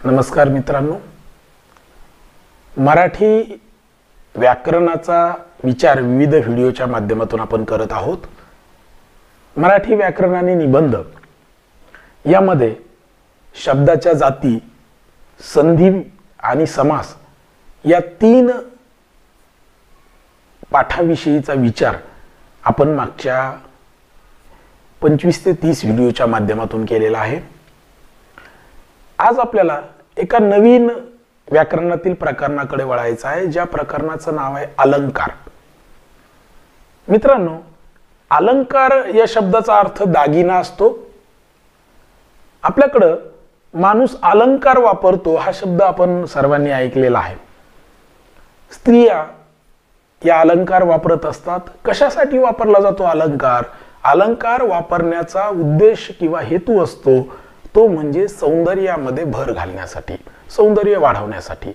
नमस्कार मित्रांनो, मराठी व्याकरणाचा विचार विविध व्हिडिओच्या माध्यमातून आपण करत आहोत। मराठी व्याकरण आणि निबंध यामध्ये शब्दाच्या जाती, संधी आणि समास या तीन पाठाविषयीचा विचार आपण मागच्या 25 ते 30 व्हिडिओच्या माध्यमातून केलेला आहे। आज आपल्याला एका नवीन व्याकरणातील प्रकरणाकडे वळायचं आहे, ज्या प्रकरणाचं नाव आहे अलंकार। मित्रांनो, अलंकार या शब्दाचा अर्थ दागिना असतो। आपल्याकडे माणूस अलंकार वापरतो हा शब्द आपण सर्वांनी ऐकलेला आहे। स्त्रिया या अलंकार वापरत असतात। कशासाठी वापरला जातो अलंकार? अलंकार वापरण्याचा उद्देश किंवा हेतू असतो तो म्हणजे सौंदर्यामध्ये भर घालण्यासाठी, सौंदर्य वाढवण्यासाठी।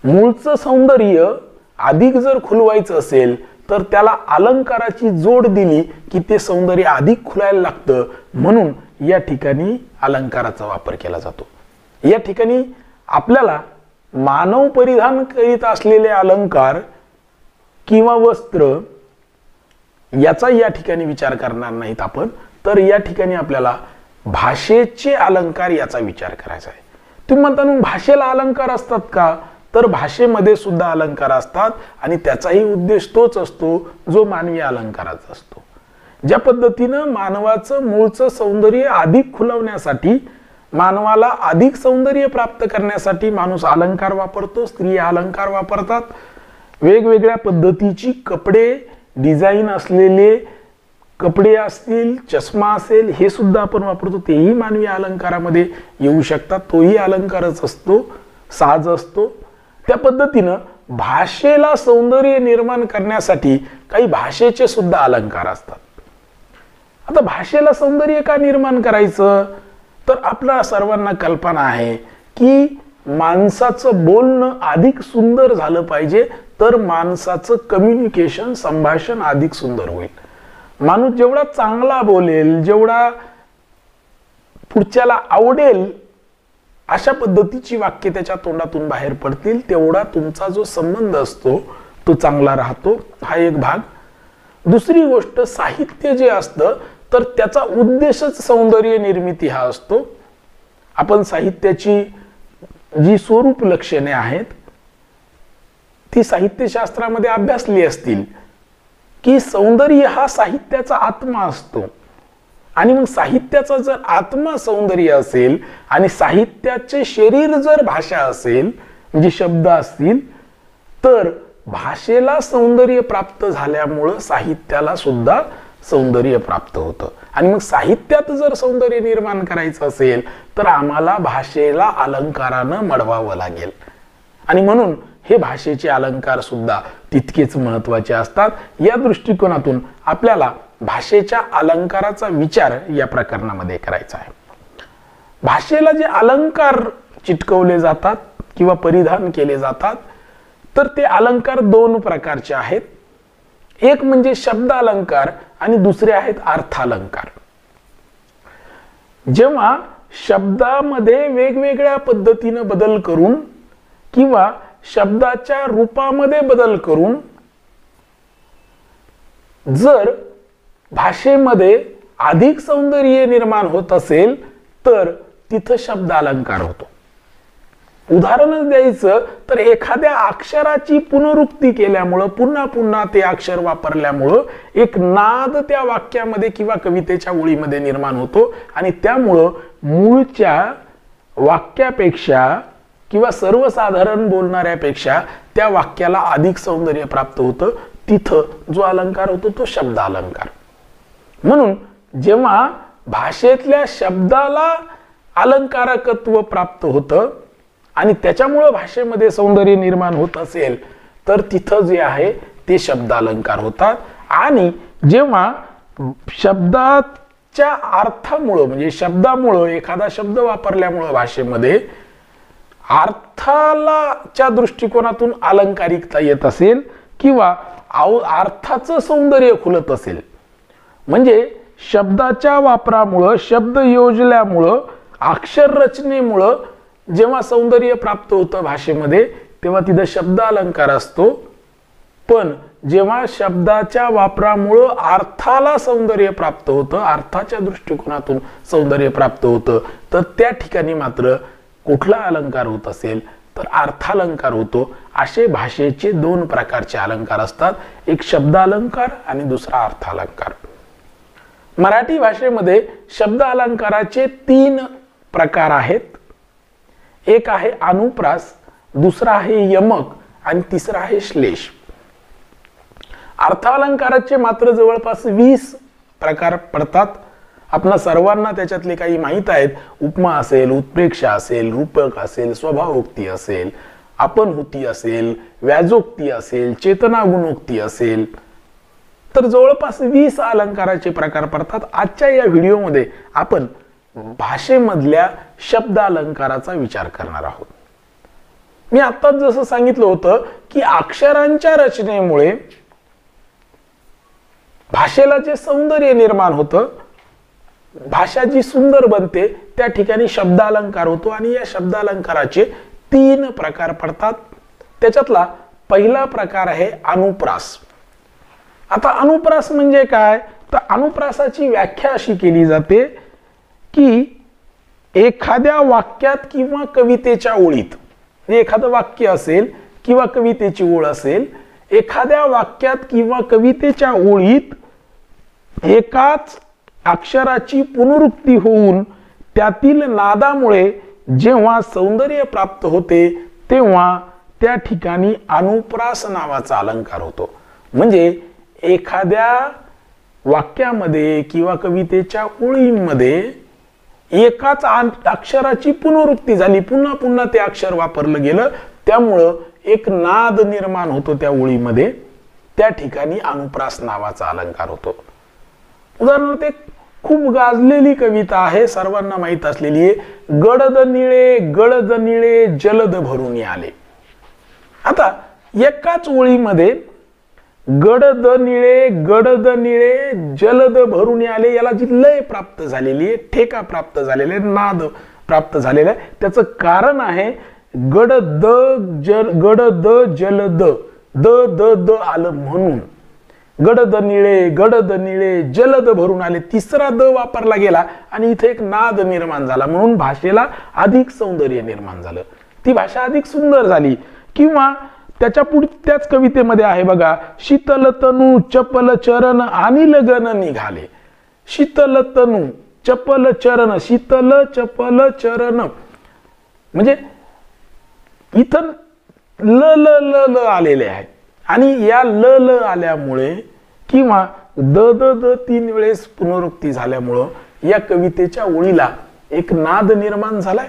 मूळचं सौंदर्य अधिक जर खुलवायचं असेल तर त्याला अलंकाराची जोड दिली की ते सौंदर्य अधिक खुलायला लागतं। म्हणून या ठिकाणी अलंकाराचा वापर केला जातो। या ठिकाणी आपल्याला मानव परिधान करीत असलेले अलंकार किंवा वस्त्र याचा या ठिकाणी विचार करणार नाहीत आपण, तर या ठिकाणी आपल्याला भाषेचे अलंकार याचा विचार करायचा आहे। तुम्ही म्हणता ना, भाषेला अलंकार असतात का? तर भाषेमध्ये सुद्धा अलंकार असतात आणि त्याचाही उद्देश तोच असतो जो मानवी अलंकाराचा असतो। ज्या पद्धतीनं मानवाचं मूळचं सौंदर्य अधिक खुलवण्यासाठी, मानवाला अधिक सौंदर्य प्राप्त करण्यासाठी माणूस अलंकार वापरतो, स्त्रिया अलंकार वापरतात। वेगवेगळ्या पद्धतीची कपडे, डिझाईन असलेले कपडे असतील, चष्मा असेल, हे सुद्धा आपण वापरतो, तेही मानवी अलंकारामध्ये येऊ शकतात। तोही अलंकारच असतो, साज असतो। त्या पद्धतीनं भाषेला सौंदर्य निर्माण करण्यासाठी काही भाषेचे सुद्धा अलंकार असतात। आता भाषेला सौंदर्य का निर्माण करायचं? तर आपल्या सर्वांना कल्पना आहे की माणसाचं बोलणं अधिक सुंदर झालं पाहिजे, तर माणसाचं कम्युनिकेशन, संभाषण अधिक सुंदर होईल। माणूस जेवढा चांगला बोलेल, जेवढा पुढच्याला आवडेल अशा पद्धतीची वाक्य त्याच्या तोंडातून बाहेर पडतील, तेवढा तुमचा जो संबंध असतो तो चांगला राहतो। हा एक भाग। दुसरी गोष्ट, साहित्य जे असतं तर त्याचा उद्देशच सौंदर्य निर्मिती हा असतो। आपण साहित्याची जी स्वरूप लक्षणे आहेत ती साहित्यशास्त्रामध्ये अभ्यासली असतील की सौंदर्य हा साहित्याचा आत्मा असतो। आणि मग साहित्याचा जर आत्मा सौंदर्य असेल आणि साहित्याचे शरीर जर भाषा असेल, म्हणजे शब्द असतील, तर भाषेला सौंदर्य प्राप्त झाल्यामुळं साहित्याला सुद्धा सौंदर्य प्राप्त होतं। आणि मग साहित्यात जर सौंदर्य निर्माण करायचं असेल तर आम्हाला भाषेला अलंकारानं मढवावं लागेल। आणि म्हणून हे भाषेचे अलंकार सुद्धा तितकेच महत्त्वाचे असतात। या दृष्टिकोनातून आपल्याला भाषेच्या अलंकाराचा विचार या प्रकरणामध्ये करायचा आहे। भाषेला जे अलंकार चिटकवले जातात किंवा परिधान केले जातात तर ते अलंकार दोन प्रकारचे आहेत। एक म्हणजे शब्द अलंकार आणि दुसरे आहेत अर्थालंकार। जेव्हा शब्दामध्ये वेगवेगळ्या पद्धतीने बदल करून किंवा शब्दाच्या रूपामध्ये बदल करून जर भाषेमध्ये अधिक सौंदर्य निर्माण होत असेल तर तिथं शब्द अलंकार होतो। उदाहरण द्यायचं तर एखाद्या अक्षराची पुनरुक्ती केल्यामुळं, पुन्हा पुन्हा ते अक्षर वापरल्यामुळं एक नाद त्या वाक्यामध्ये किंवा कवितेच्या ओळीमध्ये निर्माण होतो आणि त्यामुळं मूळच्या वाक्यापेक्षा किंवा सर्वसाधारण बोलणाऱ्यापेक्षा त्या वाक्याला अधिक सौंदर्य प्राप्त होतं। तिथं जो अलंकार होतो तो शब्द अलंकार। म्हणून जेव्हा भाषेतल्या शब्दाला अलंकारकत्व प्राप्त होतं आणि त्याच्यामुळं भाषेमध्ये सौंदर्य निर्माण होत असेल तर तिथं जे आहे ते शब्द अलंकार होतात। आणि जेव्हा शब्दाच्या अर्थामुळं, म्हणजे शब्दामुळं, एखादा शब्द वापरल्यामुळं भाषेमध्ये अर्थाला च्या दृष्टिकोनातून अलंकारिकता येत असेल किंवा अर्थाचं सौंदर्य खुलत असेल, म्हणजे शब्दाच्या वापरामुळं, शब्द योजल्यामुळं, अक्षर रचनेमुळं जेव्हा सौंदर्य प्राप्त होतं भाषेमध्ये तेव्हा तिथं शब्द अलंकार असतो, पण जेव्हा शब्दाच्या वापरामुळं अर्थाला सौंदर्य प्राप्त होतं, अर्थाच्या दृष्टिकोनातून सौंदर्य प्राप्त होतं, तर त्या ठिकाणी मात्र कुठला अलंकार होत असेल तर अर्थालंकार होतो. असे भाषेचे दोन प्रकारचे अलंकार असतात, एक शब्द अलंकार आणि दुसरा अर्थालंकार. मराठी भाषेमध्ये शब्द अलंकाराचे 3 प्रकार आहेत. एक आहे अनुप्रास, दुसरा आहे यमक आणि तिसरा आहे श्लेष. अर्थालंकाराचे मात्र जवळपास 20 प्रकार पडतात. आपल्या सर्वांना त्याच्यातले काही माहित आहेत. उपमा असेल, उत्प्रेक्षा असेल, रूपक असेल, स्वभावोक्ती असेल, आपणहुती असेल, व्याजोक्ती असेल, चेतना गुणोक्ती असेल, तर जवळपास 20 अलंकाराचे प्रकार पडतात. आजच्या या व्हिडिओमध्ये आपण भाषेमधल्या शब्द अलंकाराचा विचार करणार आहोत. मी आत्ताच जसं सांगितलं होतं की अक्षरांच्या रचनेमुळे भाषेला जे सौंदर्य निर्माण होतं, भाषा जी सुंदर बनते, त्या ठिकाणी शब्द अलंकार होतो आणि या शब्द अलंकाराचे 3 प्रकार पडतात. त्याच्यातला पहिला प्रकार आहे अनुप्रास. आता अनुप्रास म्हणजे काय, तर अनुप्रासाची व्याख्या अशी केली जाते की एखाद्या वाक्यात किंवा कवितेच्या ओळीत, एखादं वाक्य असेल किंवा कवितेची ओळ असेल, एखाद्या वाक्यात किंवा कवितेच्या ओळीत एकाच अक्षराची पुनरुक्ती होऊन त्यातील नादामुळे जेव्हा सौंदर्य प्राप्त होते तेव्हा त्या ठिकाणी अनुप्रास नावाचा अलंकार होतो. म्हणजे एखाद्या वाक्यामध्ये किंवा कवितेच्या ओळींमध्ये एकाच अक्षराची पुनरुक्ती झाली, पुन्हा पुन्हा ते अक्षर वापरलं गेलं, त्यामुळं एक नाद निर्माण होतो त्या ओळीमध्ये, त्या ठिकाणी अनुप्रास नावाचा अलंकार होतो. उदाहरणार्थ एक खूप गाजलेली कविता आहे, सर्वांना माहित असलेली आहे, गडद निळे जलद भरून आले. आता एकाच ओळीमध्ये गडद निळे जलद भरून आले, याला जी लय प्राप्त झालेली आहे, ठेका प्राप्त झालेला आहे, नाद प्राप्त झालेला आहे, त्याचं कारण आहे गडद जलद, द द द आलं म्हणून. गडद निळे जलद भरून आले, तिसरा द वापरला गेला आणि इथे एक नाद निर्माण झाला, म्हणून भाषेला अधिक सौंदर्य निर्माण झालं, ती भाषा अधिक सुंदर झाली. किंवा त्याच्या त्याच कवितेमध्ये आहे बघा, शीतल तनू चपल चरण आणि लगन निघाले. शीतल तनू चपल चरण, शीतल चपल चरण, म्हणजे इथं ल ल ल ल आलेले आहे आणि या ल ल आल्यामुळे किंवा द द द 3 वेळेस पुनरुक्ती झाल्यामुळं या कवितेच्या ओळीला एक नाद निर्माण झालाय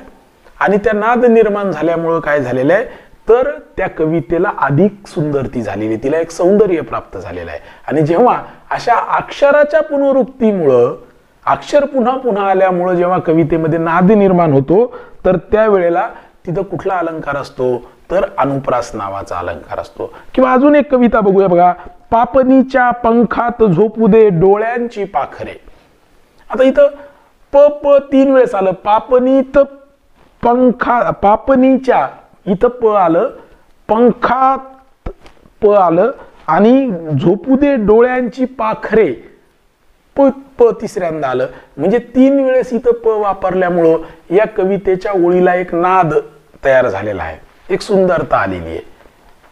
आणि त्या नाद निर्माण झाल्यामुळं काय झालेलं आहे, तर त्या कवितेला अधिक सुंदरती झालेली, तिला एक सौंदर्य प्राप्त झालेलं आहे. आणि जेव्हा अशा अक्षराच्या पुनरुक्तीमुळं, अक्षर पुन्हा पुन्हा आल्यामुळं जेव्हा कवितेमध्ये नाद निर्माण होतो, तर त्यावेळेला तिथं कुठला अलंकार असतो, तर अनुप्रास नावाचा अलंकार असतो. किंवा अजून एक कविता बघूया बघा, पापणीच्या पंखात झोपू दे डोळ्यांची पाखरे. आता इथं प प 3 वेळेस आलं, पापणीत पंखा, पापणीच्या इथं प आलं, पंखात प आलं आणि झोपू दे डोळ्यांची पाखरे प प तिसऱ्यांदा आलं, म्हणजे 3 वेळेस इथं प वापरल्यामुळं या कवितेच्या ओळीला एक नाद तयार झालेला आहे, एक सुंदरता आलेली आहे.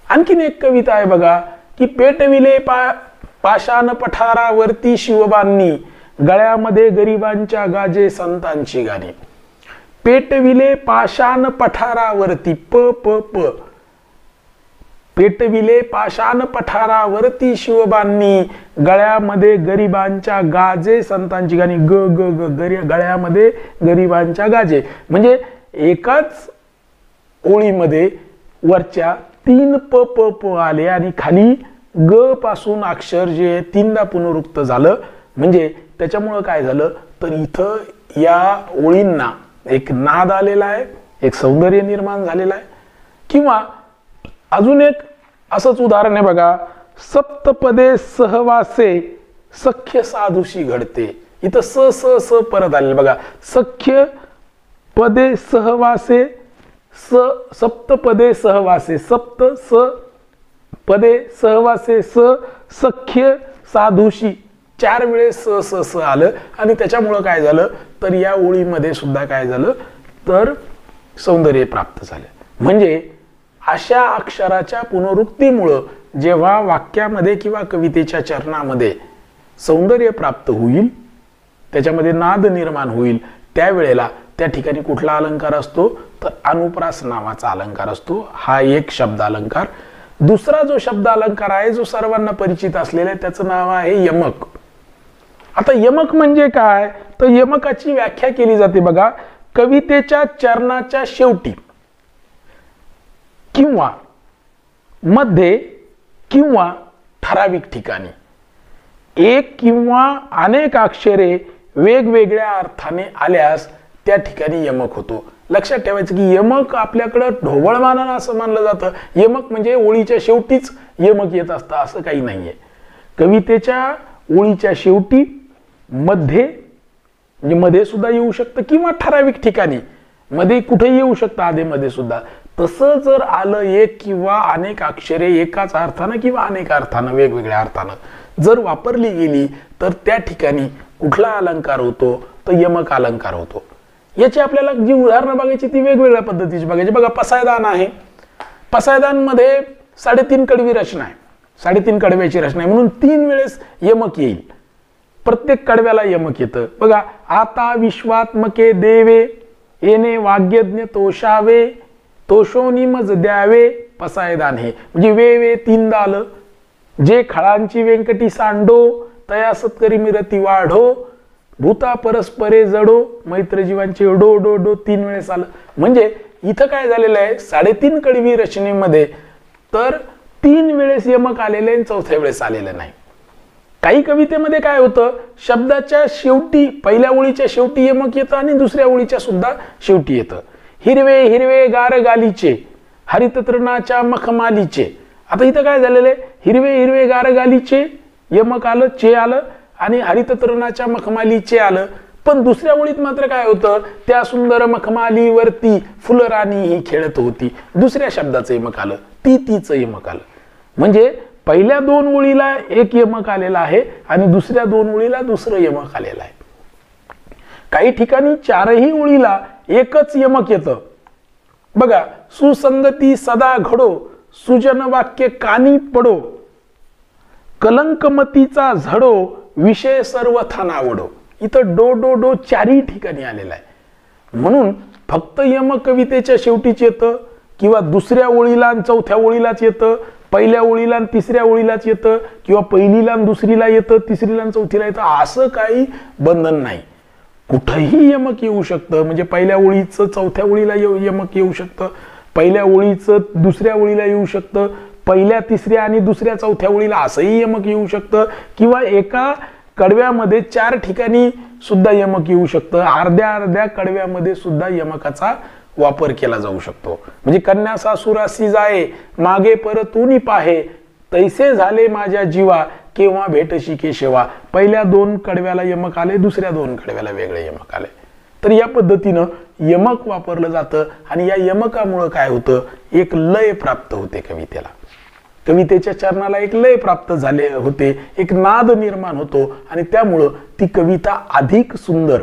आणखीन एक कविता आहे बघा की पेटविले पाषाण पठारावरती शिवबांनी, गळ्यामध्ये गरिबांच्या गाजे संतांची गाणी. पेटविले पाषाण पठारावरती, प प प, पेटविले पाषाण पठारावरती शिवबांनी, गळ्यामध्ये गरिबांच्या गाजे संतांची गाणी, ग ग ग, गळ्यामध्ये गरिबांच्या गाजे, म्हणजे एकाच ओळीमध्ये वरच्या 3 प प प आले आणि खाली ग पासून अक्षर जे 3दा पुनरुक्त झालं, म्हणजे त्याच्यामुळं काय झालं, तर इथं या ओळींना एक नाद आलेला आहे, एक सौंदर्य निर्माण झालेलं आहे. किंवा अजून एक असंच उदाहरण आहे बघा, सप्तपदे सहवासे सख्य साधूशी घडते. इथं स स स परत आलेलं बघा, सख्य पदे सहवासे सप्तपदे सहवासे, सप्त स पदे सहवासे, सख्य साधूशी, 4 वेळेस स आलं आणि त्याच्यामुळं काय झालं तर या ओळीमध्ये सुद्धा काय झालं तर सौंदर्य प्राप्त झालं. म्हणजे अशा अक्षराच्या पुनरुक्तीमुळं जेव्हा वाक्यामध्ये किंवा कवितेच्या चरणामध्ये सौंदर्य प्राप्त होईल, त्याच्यामध्ये नाद निर्माण होईल, त्यावेळेला त्या ठिकाणी कुठला अलंकार असतो तर अनुप्रास नावाचा अलंकार असतो. हा एक शब्द अलंकार. दुसरा जो शब्द अलंकार आहे जो सर्वांना परिचित असलेला आहे त्याचं नाव आहे यमक. आता यमक म्हणजे काय तर यमकाची व्याख्या केली जाते बघा, कवितेच्या चरणाच्या शेवटी किंवा मध्ये किंवा ठराविक ठिकाणी एक किंवा अनेक अक्षरे वेगवेगळ्या अर्थाने आल्यास त्या ठिकाणी यमक होतो. लक्षात ठेवायचं की यमक आपल्याकडं ढोबळमानानं असं मानलं जातं. यमक म्हणजे ओळीच्या शेवटीच यमक येत असतं असं काही नाहीये. कवितेच्या ओळीच्या शेवटी, मध्ये म्हणजे मध्ये सुद्धा येऊ शकतं किंवा ठराविक ठिकाणी मध्ये कुठेही येऊ शकतं, आधेमध्ये सुद्धा. तसं जर आलं एक किंवा अनेक अक्षरे एकाच अर्थानं किंवा अनेक अर्थानं वेगवेगळ्या अर्थानं जर वापरली गेली तर त्या ठिकाणी कुठला अलंकार होतो तर यमक अलंकार होतो. याची आपल्याला जी उदाहरणं बघायची ती वेगवेगळ्या पद्धतीची बघायची. बघा पसायदान आहे, पसायदानमध्ये 3.5 कडवी रचना आहे, 3.5 कडव्याची रचना आहे म्हणून 3 वेळेस यमक येईल. प्रत्येक कडव्याला यमक येतं. बघा, आता विश्वात्मके देवे येणे वाग्यज्ञ तोषावे तोषोनी मज द्यावे, पसायदान हे म्हणजे वे 3दा आलं. जे खळांची व्यंकटी सांडो तया सत्करी मिरती वाढो भूता परस्परे जडो मैत्र जीवांचे डो डो डो 3 वेळेस आलं. म्हणजे इथं काय झालेलं आहे 3.5 कडवी रचनेमध्ये तर 3 वेळेस यमक आलेले आणि 4थ्या वेळेस आलेलं नाही. काही कवितेमध्ये काय होतं शब्दाच्या शेवटी पहिल्या ओळीच्या शेवटी यमक येतं आणि दुसऱ्या ओळीच्या सुद्धा शेवटी येतं. हिरवे हिरवे गार गालीचे हरित तृणाच्या मखमालीचे. आता इथं काय झालेलं आहे हिरवे हिरवे गार गालीचे यमक आलं, चे आलं आणि हरित तृणाच्या मखमालीचे आलं. पण दुसऱ्या ओळीत मात्र काय होतं त्या सुंदर मखमालीवरती फुलराणी ही खेळत होती. दुसऱ्या शब्दाचं यमक आलं, तीचं यमक आलं. म्हणजे पहिल्या 2 ओळीला एक यमक आलेला आहे आणि दुसऱ्या 2 ओळीला दुसरं यमक आलेलं आहे. काही ठिकाणी 4ही ओळीला एकच यमक येतं. बघा, सुसंगती सदा घडो सुजन वाक्य कानी पडो कलंकमतीचा झडो विषय सर्वथा नावडो. इथं डो डो डो 4ही ठिकाणी आलेला आहे. म्हणून फक्त यमक कवितेच्या शेवटीच येतं किंवा दुसऱ्या ओळीला आणि 4थ्या ओळीलाच येतं, पहिल्या ओळीला आणि 3ऱ्या ओळीलाच येतं किंवा पहिलीला आणि दुसरीला येतं, 3रीला आणि 4थीला येतं, असं काही बंधन नाही. कुठंही यमक येऊ शकतं. म्हणजे पहिल्या ओळीचं 4थ्या ओळीला यमक येऊ शकतं, पहिल्या ओळीचं दुसऱ्या ओळीला येऊ शकतं, पहिल्या 3ऱ्या आणि दुसऱ्या 4थ्या ओळीला असंही यमक येऊ शकतं किंवा एका कडव्यामध्ये 4 ठिकाणी सुद्धा यमक येऊ शकतं. अर्ध्या कडव्यामध्ये सुद्धा यमकाचा वापर केला जाऊ शकतो. म्हणजे कन्या सासुरासी जाये मागे परतूनी पाहे तैसे झाले माझ्या जीवा केव्हा भेटशी केशवा. पहिल्या 2 कडव्याला यमक आले, दुसऱ्या 2 कडव्याला वेगळे यमक आले. तर या पद्धतीनं यमक वापरलं जातं आणि या यमकामुळं काय होतं एक लय प्राप्त होते कवितेला. कवितेच्या चरणाला एक लय प्राप्त झाले होते, एक नाद निर्माण होतो आणि त्यामुळं ती कविता अधिक सुंदर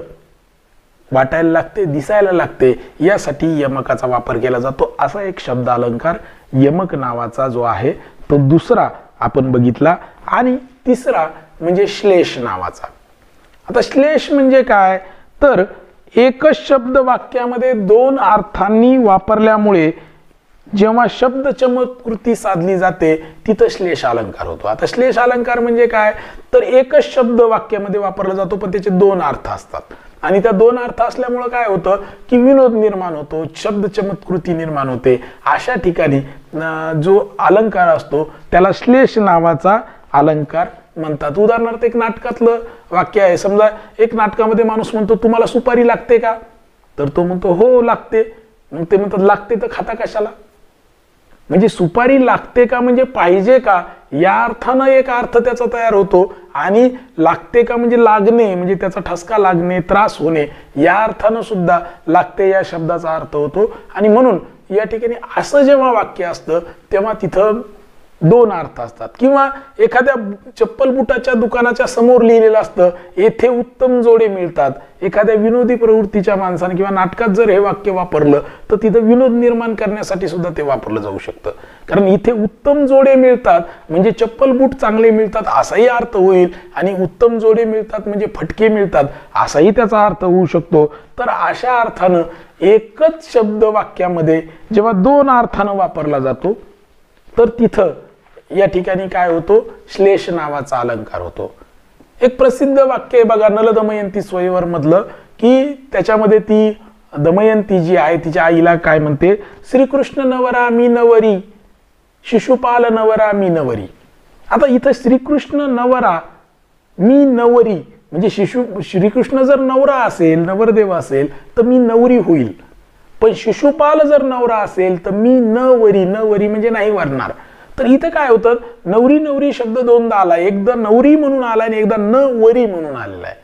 वाटायला लागते, दिसायला लागते. यासाठी यमकाचा वापर केला जातो. असा एक शब्द अलंकार यमक नावाचा जो आहे तो दुसरा आपण बघितला. आणि तिसरा म्हणजे श्लेष नावाचा. आता श्लेष म्हणजे काय तर एकच शब्द वाक्यामध्ये 2 अर्थांनी वापरल्यामुळे जेव्हा शब्द चमत्कृती साधली जाते तिथं श्लेष अलंकार होतो. आता श्लेष अलंकार म्हणजे काय तर एकच शब्द वाक्यामध्ये वापरला जातो पण त्याचे 2 अर्थ असतात आणि त्या 2 अर्थ असल्यामुळे काय होतं की विनोद निर्माण होतो, शब्द चमत्कृती निर्माण होते. अशा ठिकाणी जो अलंकार असतो त्याला श्लेष नावाचा अलंकार म्हणतात. उदाहरणार्थ एक नाटकातलं वाक्य आहे. समजा एक नाटकामध्ये माणूस म्हणतो तुम्हाला सुपारी लागते का तर तो म्हणतो हो लागते. मग ते म्हणतात लागते तर खाता कशाला. म्हणजे सुपारी लागते का म्हणजे पाहिजे का या अर्थानं एक अर्थ त्याचा तयार होतो आणि लागते का म्हणजे लागणे म्हणजे त्याचा ठसका लागणे, त्रास होणे या अर्थानं सुद्धा लागते या शब्दाचा अर्थ होतो. आणि म्हणून या ठिकाणी असं जेव्हा वाक्य असतं तेव्हा तिथं दोन अर्थ असतात, किंवा एखाद्या चप्पल बुटाच्या दुकानाच्या समोर लिहिलेलं असतं येथे उत्तम जोडे मिळतात. एखाद्या विनोदी प्रवृत्तीच्या माणसाने किंवा नाटकात जर हे वाक्य वापरलं तर तिथं विनोद निर्माण करण्यासाठी सुद्धा ते वापरलं जाऊ शकतं. कारण इथे उत्तम जोडे मिळतात म्हणजे चप्पल बूट चांगले मिळतात असाही अर्थ होईल, आणि उत्तम जोडे मिळतात म्हणजे फटके मिळतात असाही त्याचा अर्थ होऊ शकतो. तर अशा अर्थानं एकच शब्द वाक्यामध्ये जेव्हा दोन अर्थानं वापरला जातो तर तिथं या ठिकाणी काय होतो, श्लेष नावाचा अलंकार होतो. एक प्रसिद्ध वाक्य आहे बघा, नल दमयंती स्वयंवर मधलं, की त्याच्यामध्ये ती दमयंती जी आहे तिच्या आईला काय म्हणते, श्रीकृष्ण नवरा मी नवरी, शिशुपाल नवरा मी नवरी. आता इथं श्रीकृष्ण नवरा मी नवरी म्हणजे श्रीकृष्ण जर नवरा असेल, नवरदेव असेल तर मी नवरी होईल, पण शिशुपाल जर नवरा असेल तर मी नवरी, नवरी म्हणजे नाही वरणार. तर इथं काय होतं, नवरी नवरी शब्द दोनदा आला, एकदा नवरी म्हणून आला आणि एकदा नवरी म्हणून आलेला आहे.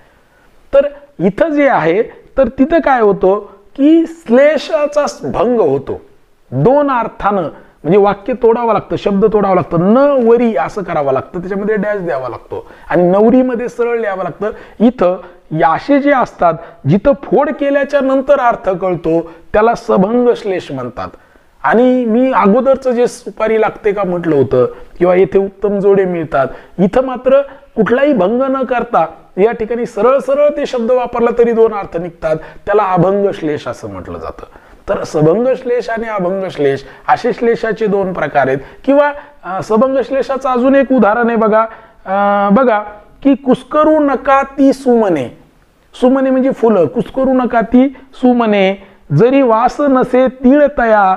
तर इथं जे आहे तर तिथं काय होतं की श्लेषाचा भंग होतो. दोन अर्थानं म्हणजे वाक्य तोडावं लागतं, शब्द तोडावं लागतं, नवरी असं करावं लागतं, त्याच्यामध्ये डॅश द्यावा लागतो, आणि नवरीमध्ये सरळ लिहावं लागतं. इथं याशे जे असतात जिथं फोड केल्याच्या नंतर अर्थ कळतो त्याला सभंग श्लेष म्हणतात. आणि मी अगोदरचं जे सुपारी लागते का म्हटलं होतं, किंवा येथे उत्तम जोडे मिळतात, इथं मात्र कुठलाही भंग न करता या ठिकाणी सरळ सरळ ते शब्द वापरला तरी दोन अर्थ निघतात, त्याला अभंग श्लेष असं म्हटलं जातं. तर सभंग श्लेष आणि अभंग श्लेष असे श्लेषाचे दोन प्रकार आहेत. किंवा सभंग श्लेषाचं अजून एक उदाहरण आहे बघा की कुस्करू नका ती सुमने, सुमने म्हणजे फुलं, कुस्करू नका ती सुमने, जरी वास नसे तीळ तया,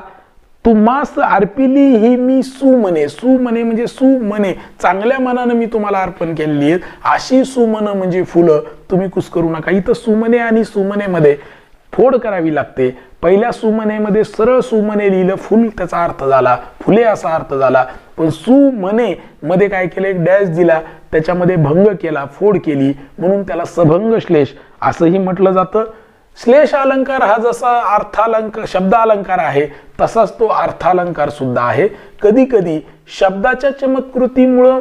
तुम्हास अर्पिली ही मी सुमने. सुमने म्हणजे सुमने, चांगल्या मनानं मी तुम्हाला अर्पण केलेली आहेत अशी सुमन म्हणजे फुलं तुम्ही कुस्करू नका. इथं सुमने आणि सुमनेमध्ये फोड करावी लागते. पहिल्या सुमनेमध्ये सरळ सुमने लिहिलं, फुल त्याचा अर्थ झाला, फुले असा अर्थ झाला. पण सुमने मध्ये काय केलं, एक डॅश दिला, त्याच्यामध्ये भंग केला, फोड केली, म्हणून त्याला सभंग श्लेष असंही म्हटलं जातं. श्लेष अलंकार हा जसा अर्थालंकार शब्दालंकार आहे तसाच तो अर्थालंकार सुद्धा आहे. कधी कधी शब्दाच्या चमत्कृतीमुळं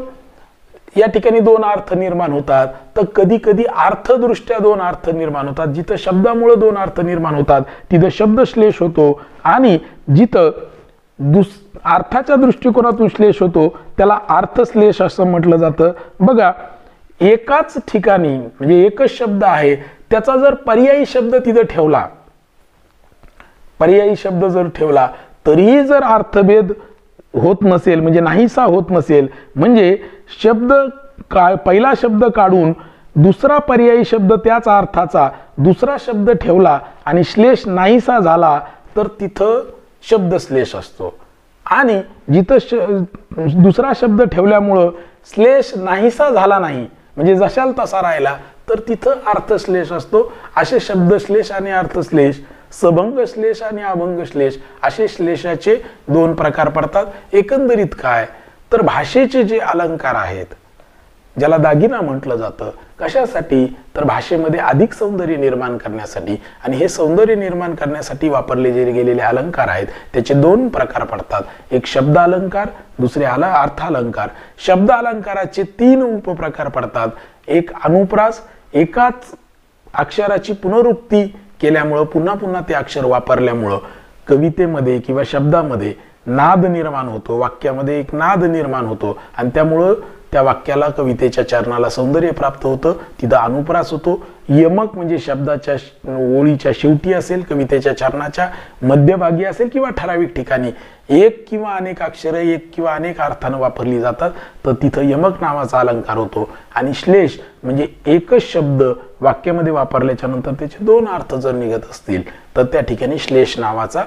या ठिकाणी दोन अर्थ निर्माण होतात, तर कधी कधी अर्थदृष्ट्या दोन अर्थ निर्माण होतात. जिथं शब्दामुळे दोन अर्थ निर्माण होतात तिथं शब्द श्लेष होतो, आणि जिथं अर्थाच्या दृष्टिकोनातून श्लेष होतो त्याला अर्थश्लेष असं म्हटलं जातं. बघा, एकाच ठिकाणी म्हणजे एकच शब्द आहे, त्याचा जर पर्यायी शब्द तिथं ठेवला, पर्यायी शब्द जर ठेवला तरीही जर अर्थभेद होत नसेल म्हणजे नाहीसा होत नसेल, म्हणजे शब्द पहिला शब्द काढून दुसरा पर्यायी शब्द त्याच अर्थाचा दुसरा शब्द ठेवला आणि श्लेष नाहीसा झाला तर तिथं शब्द श्लेष असतो. आणि जिथं दुसरा शब्द ठेवल्यामुळं श्लेष नाहीसा झाला नाही म्हणजे जशाल तसा राहिला तर तिथं अर्थश्लेष असतो. असे शब्दश्लेष आणि अर्थश्लेष, सभंग श्लेष आणि अभंग श्लेष असे श्लेषाचे दोन प्रकार पडतात. एकंदरीत काय तर भाषेचे जे अलंकार आहेत, ज्याला दागिना म्हटलं जातं, कशासाठी तर भाषेमध्ये अधिक सौंदर्य निर्माण करण्यासाठी. आणि हे सौंदर्य निर्माण करण्यासाठी वापरले जे गेलेले अलंकार आहेत त्याचे दोन प्रकार पडतात. एक शब्द अलंकार, दुसरे अर्थालंकार. शब्द अलंकाराचे तीन उपप्रकार पडतात. एक अनुप्रास, एकाच अक्षराची पुनरुक्ती केल्यामुळं पुन्हा पुन्हा ते अक्षर वापरल्यामुळं कवितेमध्ये किंवा शब्दामध्ये नाद निर्माण होतो, वाक्यामध्ये एक नाद निर्माण होतो, आणि त्यामुळं त्या वाक्याला कवितेच्या चरणाला सौंदर्य प्राप्त होतं. तिथं अनुप्रास होतो. यमक म्हणजे शब्दाच्या ओळीच्या शेवटी असेल, कवितेच्या चरणाच्या मध्यभागी असेल, किंवा ठराविक ठिकाणी एक किंवा अनेक अक्षरं एक किंवा अनेक अर्थानं वापरली जातात तर तिथं यमक नावाचा अलंकार होतो. आणि श्लेष म्हणजे एकच शब्द वाक्यामध्ये वापरल्याच्या नंतर त्याचे दोन अर्थ जर निघत असतील तर त्या ठिकाणी श्लेष नावाचा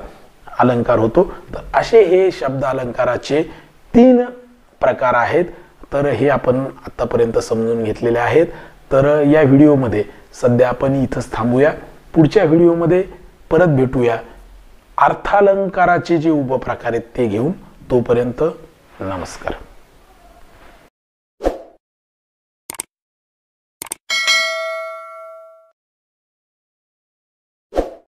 अलंकार होतो. तर असे हे शब्द अलंकाराचे तीन प्रकार आहेत. तर हे आपण आतापर्यंत समजून घेतलेले आहेत. तर या व्हिडिओमध्ये सध्या आपण इथंच थांबूया. पुढच्या व्हिडिओमध्ये परत भेटूया. अर्थालंकाराचे जे उपप्रकार आहेत ते घेऊन. तोपर्यंत नमस्कार.